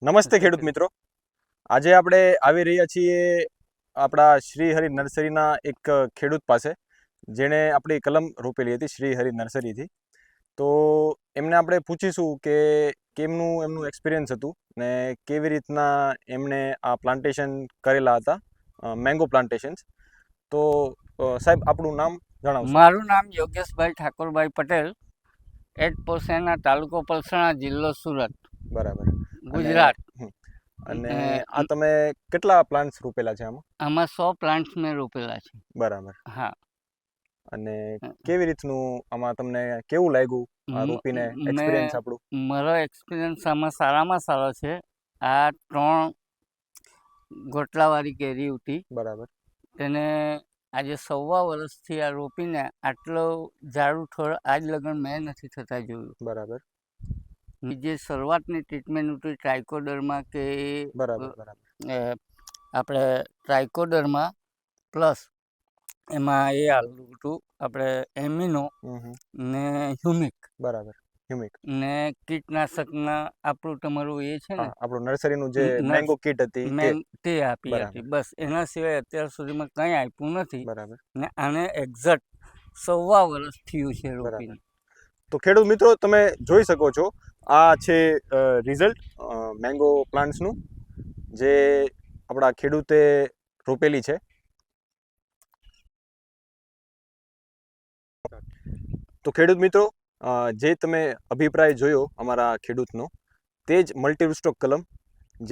નમસ્તે ખેડૂત મિત્રો. આજે આપણે આવી રહ્યા છીએ આપણા શ્રી હરિ નર્સરીના એક ખેડૂત પાસે, જેણે આપણી કલમ રોપેલી હતી શ્રી હરિ નર્સરીથી. તો એમને આપણે પૂછીશું કે કેમનું એમનું એક્સપિરિયન્સ હતું ને કેવી રીતના એમણે આ પ્લાન્ટેશન કરેલા હતા, મેંગો પ્લાન્ટેશન્સ. તો સાહેબ, આપણું નામ જણાવશો? મારું નામ યોગેશભાઈ ઠાકોરભાઈ પટેલ, એટ પોસેના, તાલુકો પલસાણા, જિલ્લો સુરત, બરાબર, ગુજરાત. અને આ તમે કેટલા પ્લાન્ટ્સ રોપેલા છે આમાં? આમાં 100 પ્લાન્ટ્સ મેં રોપેલા છે. બરાબર. હા. અને કેવી રીતનું આમાં તમને કેવું લાગ્યું આ રોપીને, એક્સપિરિયન્સ આપણું? મારો એક્સપિરિયન્સ આમાં સારામાં સારો છે. આ 3 ગોટલાવાળી કેરી હતી. બરાબર. તેને આજે 1.25 વર્ષથી આ રોપીને આટલો ઝાડું થોડો આજ લગન મેં નથી થતા જોયું. બરાબર. જે શરૂઆતની ટ્રીટમેન્ટ હતી ટ્રાઇકોડર્મા કે આપણે ટ્રાઇકોડર્મા પ્લસ એમાં એ આવેલું હતું આપણે એમિનો ને હ્યુમિક. બરાબર, હ્યુમિક ને કીટનાશકના આપણું તમારું એ છે ને, આપણું નર્સરીનું જે મેંગો કીટ હતી તે આપી હતી. બસ એના સિવાય અત્યાર સુધીમાં કંઈ આપ્યું નથી. બરાબર. ને આને એક્ઝેક્ટ 1.25 વર્ષ થયું છે રોપીને. તો ખેડૂત મિત્રો, તમે જોઈ શકો છો, આ છે રિઝલ્ટ મેંગો પ્લાન્ટ્સનું, જે આપણા ખેડૂતે રોપેલી છે. તો ખેડૂત મિત્રો, જે તમે અભિપ્રાય જોયો અમારા ખેડૂતનો, તે જ મલ્ટીરૂસ્ટોક કલમ,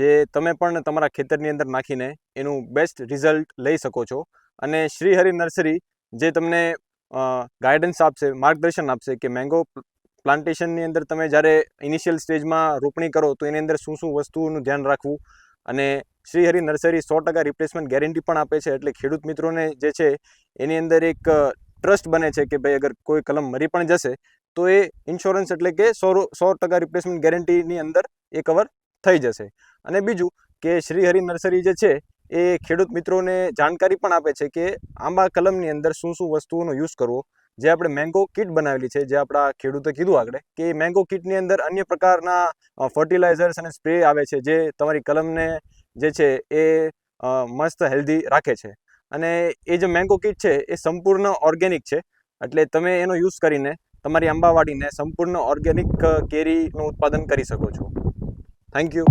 જે તમે પણ તમારા ખેતરની અંદર નાખીને એનું બેસ્ટ રિઝલ્ટ લઈ શકો છો. અને શ્રી હરિ નર્સરી જે તમને ગાઈડન્સ આપશે, માર્ગદર્શન આપશે કે મેંગો પ્લાન્ટેશનની અંદર તમે જ્યારે ઇનિશિયલ સ્ટેજમાં રોપણી કરો તો એની અંદર શું શું વસ્તુઓનું ધ્યાન રાખવું. અને Shri Hari nursery 100% replacement guarantee પણ આપે છે. એટલે ખેડૂત મિત્રોને જે છે એની અંદર એક ટ્રસ્ટ બને છે કે ભાઈ અગર કોઈ કલમ મરી પણ જશે તો એ ઇન્સ્યોરન્સ એટલે કે 100% રિપ્લેસમેન્ટ ગેરંટીની અંદર એ કવર થઈ જશે. અને બીજું કે શ્રી હરિ નર્સરી જે છે એ ખેડૂત મિત્રોને જાણકારી પણ આપે છે કે આંબા કલમની અંદર શું શું વસ્તુઓનો યુઝ કરવો. જે આપણે મેંગો કીટ બનાવેલી છે, જે આપણા ખેડૂતે કીધું આગળ કે મેંગો કીટની અંદર અન્ય પ્રકારના ફર્ટિલાઇઝર્સ અને સ્પ્રે આવે છે, જે તમારી કલમને જે છે એ મસ્ત હેલ્ધી રાખે છે. અને એ જે મેંગો કીટ છે એ સંપૂર્ણ ઓર્ગેનિક છે. એટલે તમે એનો યુઝ કરીને તમારી આંબાવાડીને સંપૂર્ણ ઓર્ગેનિક કેરીનું ઉત્પાદન કરી શકો છો. Thank you.